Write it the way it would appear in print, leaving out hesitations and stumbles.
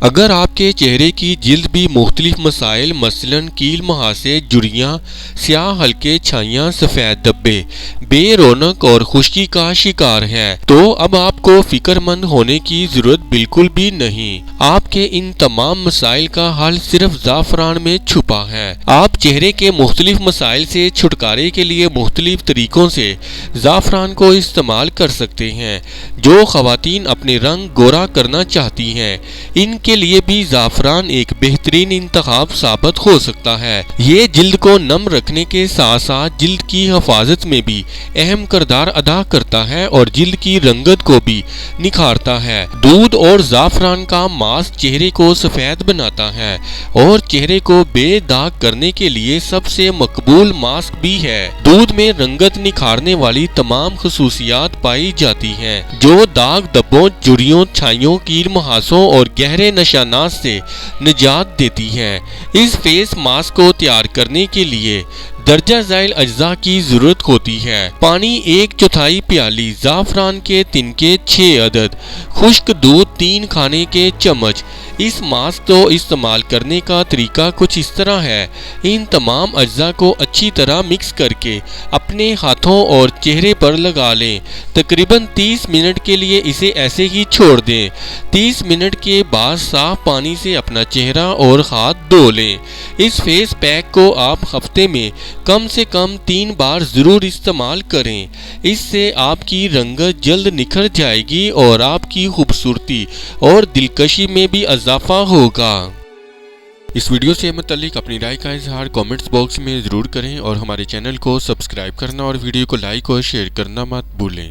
اگر آپ کے چہرے کی جلد بھی مختلف مسائل مثلاً کیل مہاسے، جھریاں، سیاہ حلقے، چھائیاں، سفید دھبے، بے رونق اور خشکی کا شکار ہے تو اب آپ کو فکر مند ہونے کی ضرورت بالکل بھی نہیں۔ آپ کے ان تمام مسائل کا حل صرف زعفران میں چھپا ہے۔ آپ چہرے کے مختلف مسائل سے چھٹکارے کے لیے مختلف طریقوں سے زعفران کو استعمال کر سکتے ہیں۔ جو خواتین اپنے رنگ گورا کرنا چاہتی ہیں ان کے لیے بھی زعفران ایک بہترین انتخاب ثابت ہو سکتا ہے۔ یہ جلد کو نم رکھنے کے ساتھ ساتھ جلد کی حفاظت میں بھی اہم کردار ادا کرتا ہے اور جلد کی رنگت کو بھی نکھارتا ہے۔ دودھ اور زعفران کا ماسک چہرے کو سفید بناتا ہے اور چہرے کو بے داغ کرنے کے لیے سب سے مقبول ماسک بھی ہے۔ دودھ میں رنگت نکھارنے والی تمام خصوصیات پائی جاتی ہیں جو داغ دھبوں، جھریوں، چھائیوں، کیل مہاسوں اور گہرے نشانات سے نجات دیتی ہیں۔ اس فیس ماسک کو تیار کرنے کے لیے درجہ ذیل اجزاء کی ضرورت ہوتی ہے۔ پانی 1/4 پیالی، زعفران کے تنکے 6 عدد، خشک دودھ 3 کھانے کے چمچ۔ اس ماسک کو استعمال کرنے کا طریقہ کچھ اس طرح ہے۔ ان تمام اجزاء کو اچھی طرح مکس کر کے اپنے ہاتھوں اور چہرے پر لگا لیں۔ تقریباً 30 منٹ کے لیے اسے ایسے ہی چھوڑ دیں۔ 30 منٹ کے بعد صاف پانی سے اپنا چہرہ اور ہاتھ دھو لیں۔ اس فیس پیک کو آپ ہفتے میں کم سے کم 3 بار ضرور استعمال کریں۔ اس سے آپ کی رنگت جلد نکھر جائے گی اور آپ کی خوبصورتی اور دلکشی میں بھی اضافہ ہوگا۔ اس ویڈیو سے متعلق اپنی رائے کا اظہار کامنٹس باکس میں ضرور کریں اور ہمارے چینل کو سبسکرائب کرنا اور ویڈیو کو لائک اور شیئر کرنا مت بھولیں۔